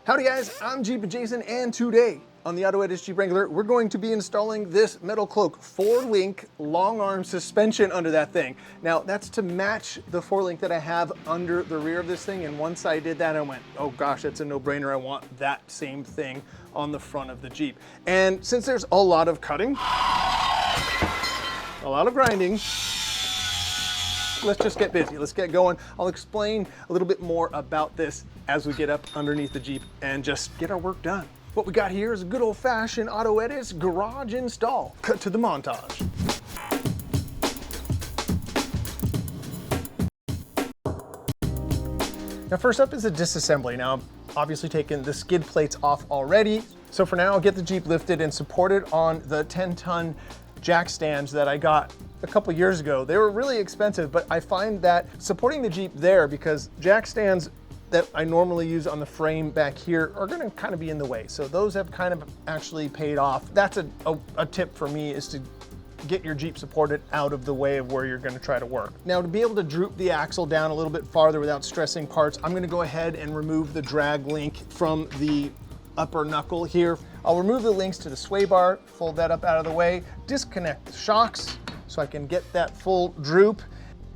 Howdy guys, I'm Jeep Jason, and today on the AutoEdits Jeep Wrangler, we're going to be installing this Metal Cloak 4-link long arm suspension under that thing. Now that's to match the 4-link that I have under the rear of this thing, and once I did that I went, oh gosh, that's a no-brainer. I want that same thing on the front of the Jeep. And since there's a lot of cutting, a lot of grinding, let's just get busy. Let's get going. I'll explain a little bit more about this as we get up underneath the Jeep and just get our work done. What we got here is a good old-fashioned AutoEdits garage install. Cut to the montage. Now first up is a disassembly. Now I've obviously taken the skid plates off already. So for now I'll get the Jeep lifted and supported on the 10-ton jack stands that I got a couple years ago. They were really expensive, but I find that supporting the Jeep there, because jack stands that I normally use on the frame back here are gonna kind of be in the way. So those have kind of actually paid off. That's a tip for me, is to get your Jeep supported out of the way of where you're gonna try to work. Now to be able to droop the axle down a little bit farther without stressing parts, I'm gonna go ahead and remove the drag link from the upper knuckle here. I'll remove the links to the sway bar, fold that up out of the way, disconnect the shocks so I can get that full droop,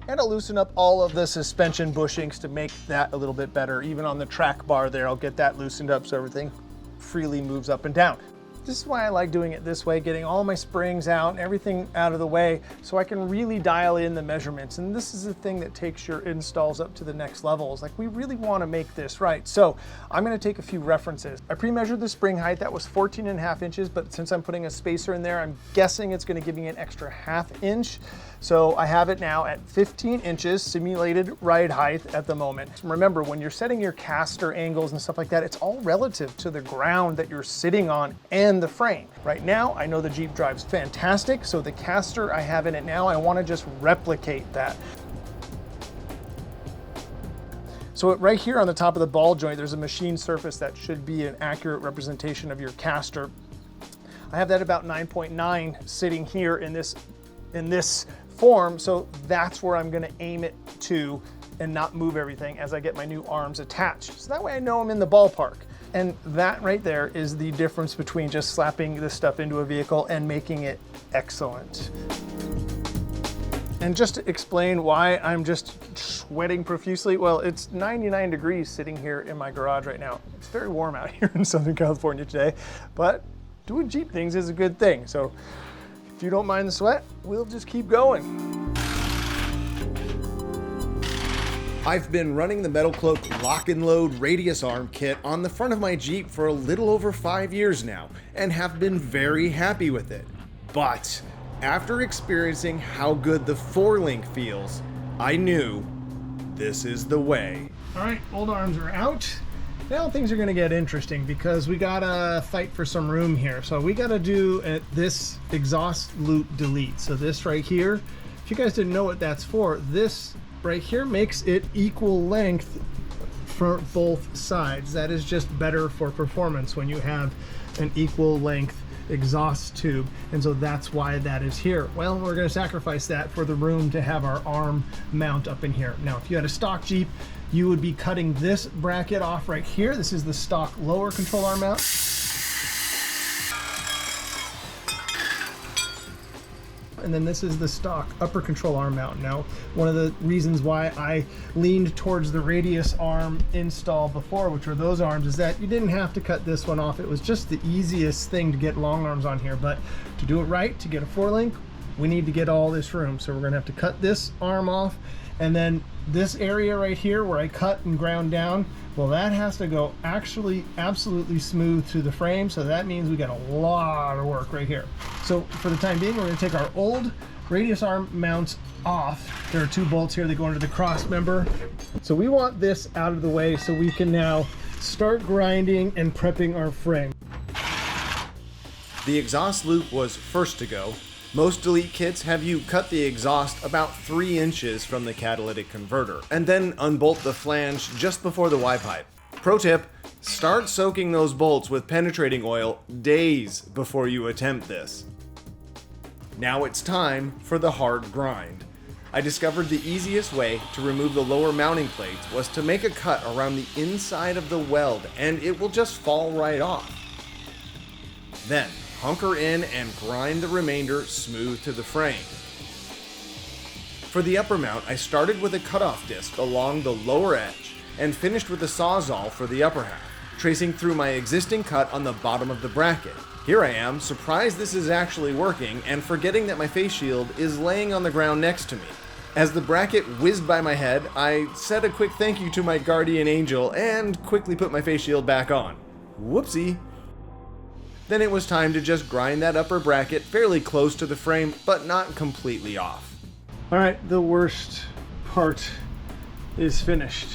and I'll loosen up all of the suspension bushings to make that a little bit better. Even on the track bar there, I'll get that loosened up so everything freely moves up and down. This is why I like doing it this way, getting all my springs out and everything out of the way so I can really dial in the measurements. And this is the thing that takes your installs up to the next level. It's like, we really want to make this right. So I'm going to take a few references. I pre-measured the spring height. That was 14.5 inches, but since I'm putting a spacer in there, I'm guessing it's going to give me an extra ½ inch. So I have it now at 15 inches simulated ride height at the moment. Remember, when you're setting your caster angles and stuff like that, it's all relative to the ground that you're sitting on and the frame. Right now, I know the Jeep drives fantastic, so the caster I have in it now, I want to just replicate that. So right here on the top of the ball joint, there's a machine surface that should be an accurate representation of your caster. I have that about 9.9 sitting here in this form, so that's where I'm gonna aim it to and not move everything as I get my new arms attached. So that way I know I'm in the ballpark. And that right there is the difference between just slapping this stuff into a vehicle and making it excellent. And just to explain why I'm just sweating profusely, well, it's 99 degrees sitting here in my garage right now. It's very warm out here in Southern California today, but doing Jeep things is a good thing. So if you don't mind the sweat, we'll just keep going. I've been running the Metal Cloak lock and load radius arm kit on the front of my Jeep for a little over 5 years now, and have been very happy with it. But after experiencing how good the 4-link feels, I knew this is the way. All right, old arms are out. Now things are gonna get interesting because we gotta fight for some room here. So we gotta do this exhaust loop delete. So this right here, if you guys didn't know what that's for, this right here makes it equal length for both sides. That is just better for performance when you have an equal length exhaust tube, and so that's why that is here. Well, we're going to sacrifice that for the room to have our arm mount up in here. Now if you had a stock Jeep, you would be cutting this bracket off right here. This is the stock lower control arm mount. And then this is the stock upper control arm mount. Now, one of the reasons why I leaned towards the radius arm install before, which were those arms, is that you didn't have to cut this one off. It was just the easiest thing to get long arms on here. But to do it right, to get a 4-link, we need to get all this room. So we're gonna have to cut this arm off, and then this area right here where I cut and ground down, well, that has to go actually absolutely smooth through the frame. So that means we got a lot of work right here. So for the time being, we're gonna take our old radius arm mounts off. There are 2 bolts here that go into the cross member. So we want this out of the way so we can now start grinding and prepping our frame. The exhaust loop was first to go. Most delete kits have you cut the exhaust about 3 inches from the catalytic converter, and then unbolt the flange just before the Y pipe. Pro tip, start soaking those bolts with penetrating oil days before you attempt this. Now it's time for the hard grind. I discovered the easiest way to remove the lower mounting plates was to make a cut around the inside of the weld, and it will just fall right off. Then, hunker in and grind the remainder smooth to the frame. For the upper mount, I started with a cutoff disc along the lower edge and finished with a sawzall for the upper half, tracing through my existing cut on the bottom of the bracket. Here I am, surprised this is actually working and forgetting that my face shield is laying on the ground next to me. As the bracket whizzed by my head, I said a quick thank you to my guardian angel and quickly put my face shield back on. Whoopsie. Then it was time to just grind that upper bracket fairly close to the frame, but not completely off. All right, the worst part is finished.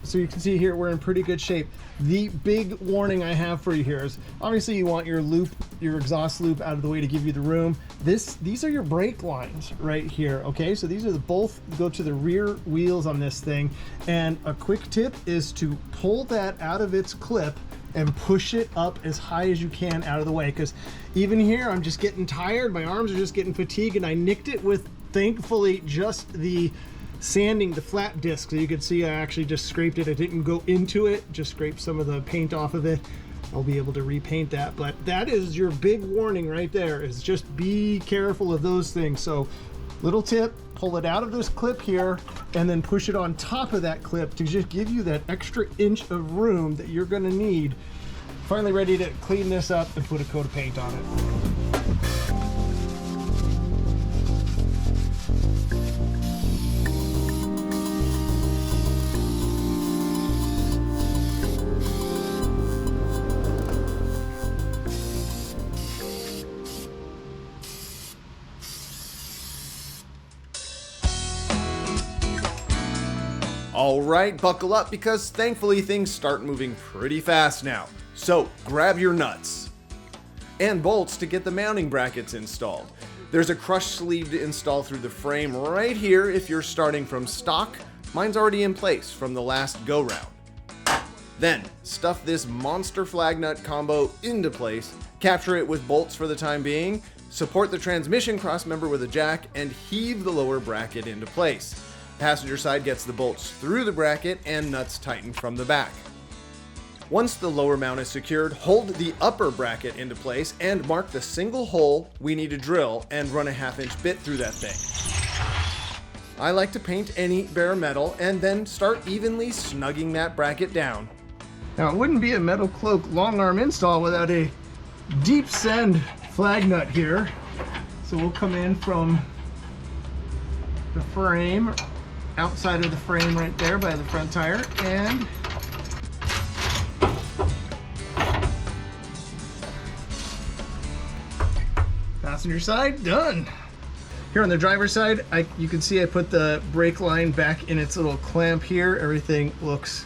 So you can see here we're in pretty good shape. The big warning I have for you here is obviously you want your loop, your exhaust loop out of the way to give you the room. These are your brake lines right here, okay? So these are both go to the rear wheels on this thing. And a quick tip is to pull that out of its clip and push it up as high as you can out of the way. Because even here, I'm just getting tired. My arms are just getting fatigued, and I nicked it with, thankfully, just the sanding, the flat disc. So you can see I actually just scraped it. I didn't go into it, just scraped some of the paint off of it. I'll be able to repaint that, but that is your big warning right there, is just be careful of those things. So little tip, pull it out of this clip here and then push it on top of that clip to just give you that extra inch of room that you're gonna need. Finally ready to clean this up and put a coat of paint on it. Alright, buckle up because thankfully things start moving pretty fast now. So grab your nuts and bolts to get the mounting brackets installed. There's a crush sleeve to install through the frame right here if you're starting from stock. Mine's already in place from the last go round. Then stuff this monster flag nut combo into place, capture it with bolts for the time being, support the transmission crossmember with a jack, and heave the lower bracket into place. Passenger side gets the bolts through the bracket and nuts tightened from the back. Once the lower mount is secured, hold the upper bracket into place and mark the single hole we need to drill and run a 1/2 inch bit through that thing. I like to paint any bare metal and then start evenly snugging that bracket down. Now it wouldn't be a Metal Cloak long arm install without a deep send flag nut here. So we'll come in from the frame, outside of the frame right there by the front tire, and passenger side done. Here on the driver's side, you can see I put the brake line back in its little clamp here. Everything looks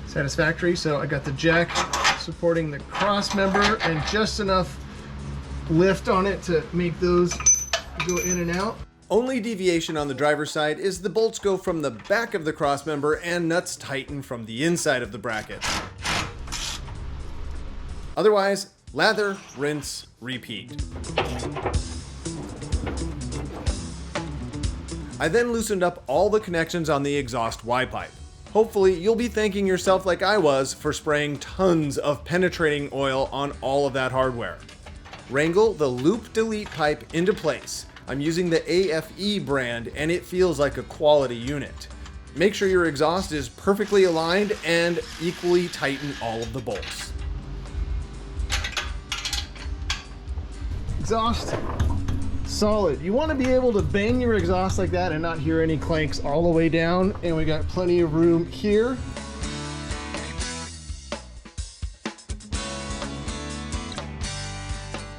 satisfactory. So I got the jack supporting the cross member and just enough lift on it to make those go in and out. Only deviation on the driver's side is the bolts go from the back of the crossmember and nuts tighten from the inside of the bracket. Otherwise, lather, rinse, repeat. I then loosened up all the connections on the exhaust Y-pipe. Hopefully, you'll be thanking yourself like I was for spraying tons of penetrating oil on all of that hardware. Wrangle the loop delete pipe into place. I'm using the AFE brand and it feels like a quality unit. Make sure your exhaust is perfectly aligned and equally tighten all of the bolts. Exhaust, solid. You want to be able to bang your exhaust like that and not hear any clanks all the way down. And we got plenty of room here.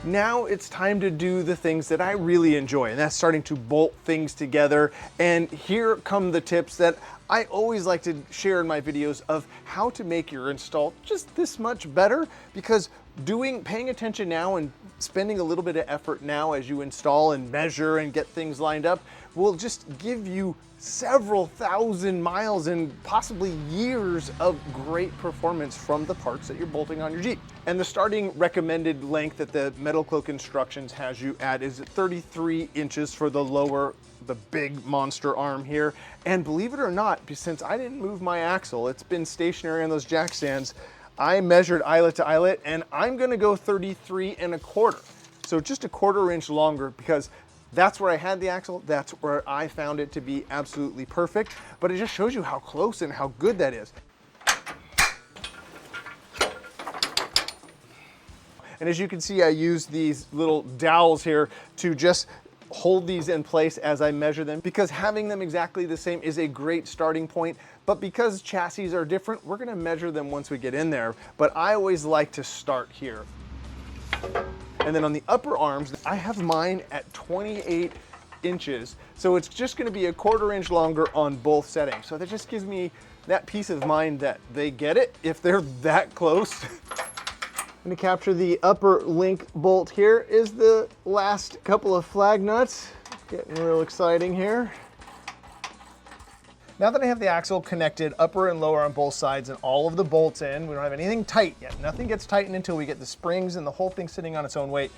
Now it's time to do the things that I really enjoy, and that's starting to bolt things together. And here come the tips that I always like to share in my videos of how to make your install just this much better, because paying attention now and spending a little bit of effort now as you install and measure and get things lined up will just give you several thousand miles and possibly years of great performance from the parts that you're bolting on your Jeep. And the starting recommended length that the Metal Cloak instructions has you at is 33 inches for the lower the big monster arm here. And believe it or not, since I didn't move my axle, it's been stationary on those jack stands, I measured eyelet to eyelet, and I'm gonna go 33 1/4. So just a 1/4 inch longer, because that's where I had the axle, that's where I found it to be absolutely perfect. But it just shows you how close and how good that is. And as you can see, I use these little dowels here to just hold these in place as I measure them, because having them exactly the same is a great starting point. But because chassis are different, we're gonna measure them once we get in there. But I always like to start here. And then on the upper arms, I have mine at 28 inches. So it's just gonna be a 1/4 inch longer on both settings. So that just gives me that peace of mind that they get it if they're that close. I'm gonna capture the upper link bolt here. Is the last couple of flag nuts. Getting real exciting here. Now that I have the axle connected upper and lower on both sides and all of the bolts in, we don't have anything tight yet. Nothing gets tightened until we get the springs and the whole thing sitting on its own weight.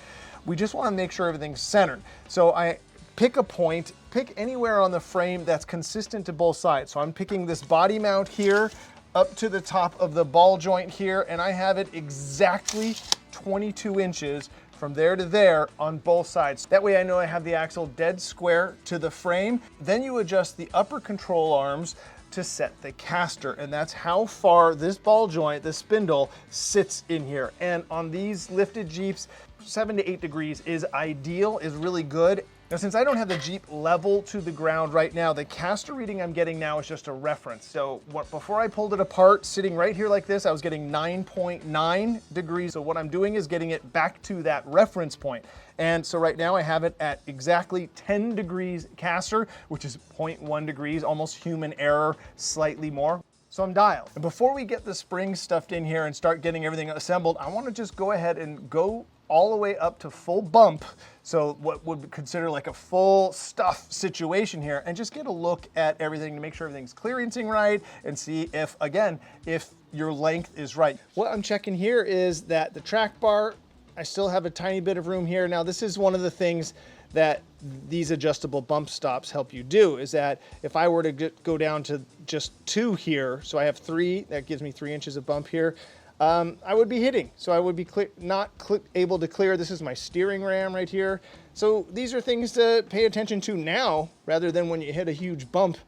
We just wanna make sure everything's centered. So I pick a point, pick anywhere on the frame that's consistent to both sides. So I'm picking this body mount here, up to the top of the ball joint here, and I have it exactly 22 inches from there to there on both sides. That way I know I have the axle dead square to the frame. Then you adjust the upper control arms to set the caster, and that's how far this ball joint, this spindle, sits in here. And on these lifted Jeeps, 7 to 8 degrees is ideal, is really good. Now, since I don't have the Jeep level to the ground right now, the caster reading I'm getting now is just a reference. So before I pulled it apart, sitting right here like this, I was getting 9.9 degrees. So what I'm doing is getting it back to that reference point. And so right now I have it at exactly 10 degrees caster, which is 0.1 degrees, almost human error, slightly more. So I'm dialed. And before we get the springs stuffed in here and start getting everything assembled, I want to just go ahead and go all the way up to full bump. So what would consider like a full stuff situation here, and just get a look at everything to make sure everything's clearancing right and see if, again, if your length is right. What I'm checking here is that the track bar, I still have a tiny bit of room here. Now this is one of the things that these adjustable bump stops help you do, is that if I were to go down to just 2 here, so I have 3, that gives me 3 inches of bump here, I would be hitting. So I would be not able to clear. This is my steering ram right here. So these are things to pay attention to now, rather than when you hit a huge bump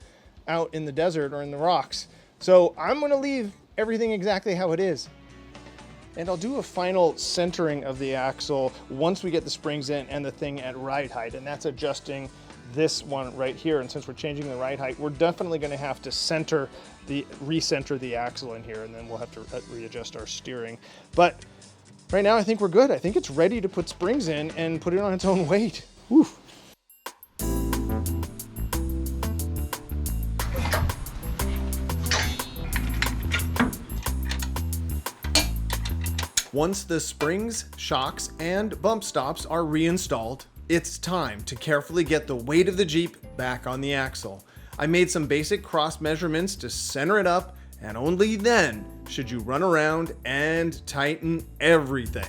out in the desert or in the rocks. So I'm gonna leave everything exactly how it is. And I'll do a final centering of the axle once we get the springs in and the thing at ride height, and that's adjusting this one right here. And since we're changing the ride height, we're definitely gonna have to recenter the axle in here, and then we'll have to readjust our steering. But right now I think we're good. I think it's ready to put springs in and put it on its own weight. Whew. Once the springs, shocks, and bump stops are reinstalled, it's time to carefully get the weight of the Jeep back on the axle. I made some basic cross measurements to center it up, and only then should you run around and tighten everything.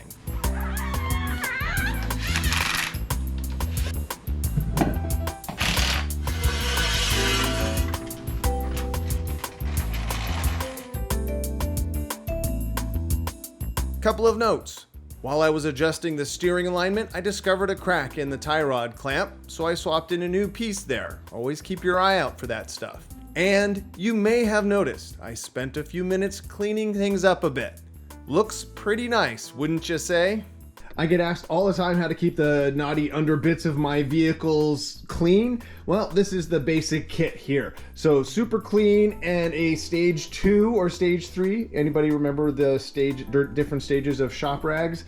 Couple of notes. While I was adjusting the steering alignment, I discovered a crack in the tie rod clamp, so I swapped in a new piece there. Always keep your eye out for that stuff. And you may have noticed, I spent a few minutes cleaning things up a bit. Looks pretty nice, wouldn't you say? I get asked all the time how to keep the naughty under bits of my vehicles clean. Well, this is the basic kit here. So super clean and a stage 2 or stage 3. Anybody remember the different stages of shop rags?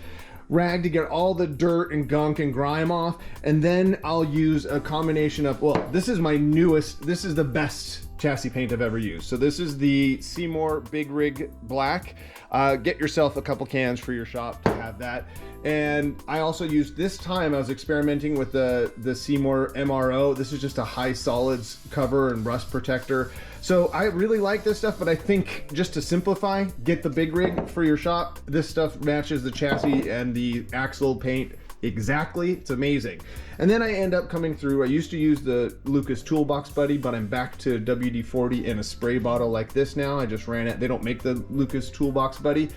Rag to get all the dirt and gunk and grime off. And then I'll use a combination of, well, this is my newest, this is the best chassis paint I've ever used. So this is the Seymour Big Rig Black. Get yourself a couple cans for your shop to have that. And I also used, this time I was experimenting with the Seymour MRO. This is just a high solids cover and rust protector. So I really like this stuff, but I think just to simplify, get the Big Rig for your shop. This stuff matches the chassis and the axle paint exactly. It's amazing. And then I end up coming through, I used to use the Lucas Toolbox Buddy, but I'm back to WD-40 in a spray bottle like this now. I just ran it. They don't make the Lucas Toolbox Buddy.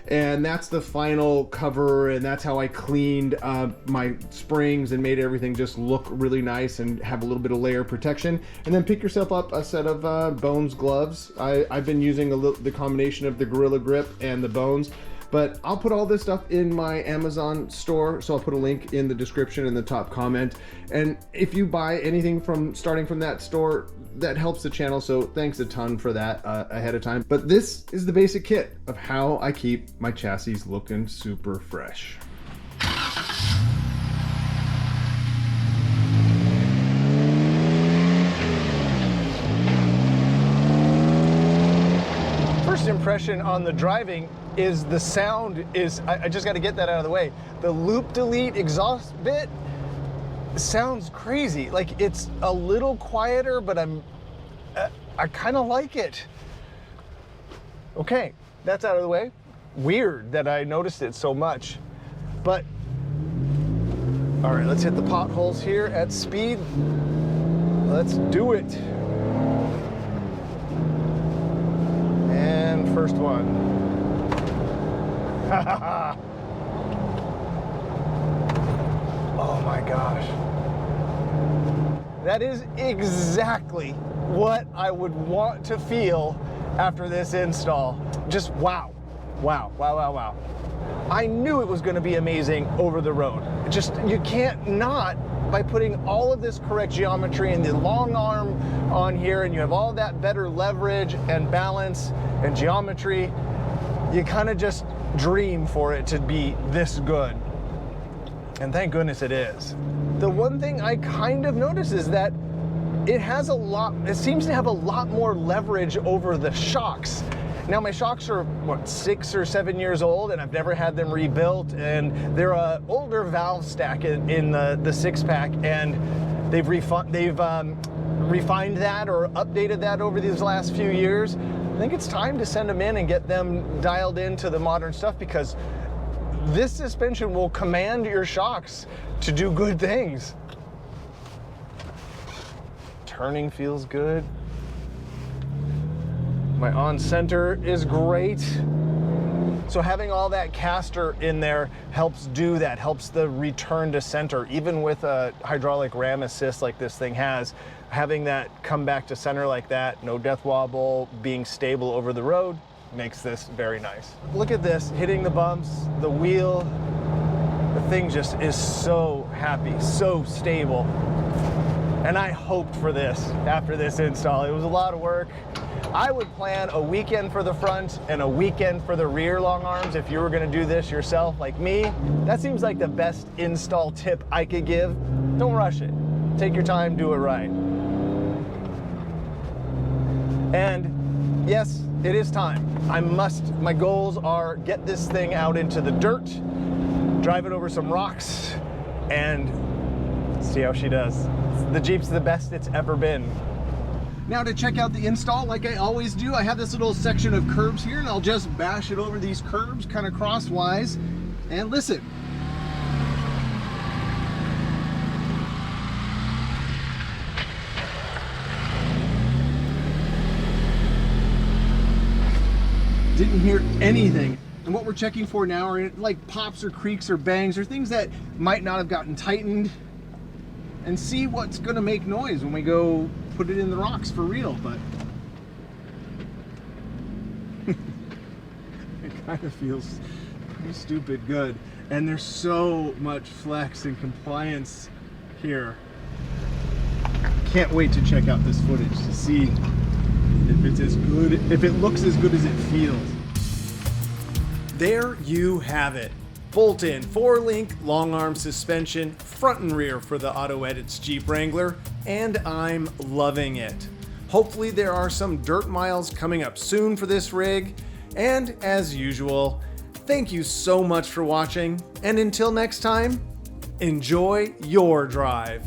And that's the final cover, and that's how I cleaned my springs and made everything just look really nice and have a little bit of layer protection. And then pick yourself up a set of Bones gloves. I've been using the combination of the Gorilla Grip and the Bones, but I'll put all this stuff in my Amazon store, so I'll put a link in the description in the top comment. And if you buy anything starting from that store, that helps the channel, so thanks a ton for that ahead of time. But this is the basic kit of how I keep my chassis looking super fresh. First impression on the driving is the sound is, I just got to get that out of the way. The loop delete exhaust bit sounds crazy. Like, it's a little quieter, but I kind of like it. Okay, that's out of the way. Weird that I noticed it so much, but all right, let's hit the potholes here at speed. Let's do it. And first one. Oh my gosh. That is exactly what I would want to feel after this install. Just wow. Wow, wow, wow, wow. I knew it was going to be amazing over the road. Just, you can't not, by putting all of this correct geometry and the long arm on here, and you have all that better leverage and balance and geometry, you kind of just dream for it to be this good. And thank goodness it is. The one thing I kind of notice is that it seems to have a lot more leverage over the shocks. Now my shocks are, what, 6 or 7 years old, and I've never had them rebuilt, and they're an older valve stack in the six-pack, and they've refined that or updated that over these last few years. I think it's time to send them in and get them dialed into the modern stuff, because this suspension will command your shocks to do good things. Turning feels good. My on center is great. So having all that caster in there helps do that, helps the return to center. Even with a hydraulic ram assist like this thing has, having that come back to center like that, no death wobble, being stable over the road, makes this very nice. Look at this, hitting the bumps, the wheel, the thing just is so happy, so stable. And I hoped for this after this install. It was a lot of work. I would plan a weekend for the front and a weekend for the rear long arms if you were gonna do this yourself like me. That seems like the best install tip I could give. Don't rush it. Take your time, do it right. And yes, it is time. My goals are get this thing out into the dirt, drive it over some rocks, and see how she does. The Jeep's the best it's ever been. Now to check out the install, like I always do, I have this little section of curbs here, and I'll just bash it over these curbs kind of crosswise and listen. Didn't hear anything. And what we're checking for now are like pops or creaks or bangs or things that might not have gotten tightened, and see what's gonna make noise when we go put it in the rocks for real. But it kind of feels pretty stupid good. And there's so much flex and compliance here. Can't wait to check out this footage to see if it's as good, if it looks as good as it feels. There you have it. Bolt-in 4-link long arm suspension, front and rear for the AutoEdits Jeep Wrangler, and I'm loving it. Hopefully there are some dirt miles coming up soon for this rig, and as usual, thank you so much for watching, and until next time, enjoy your drive.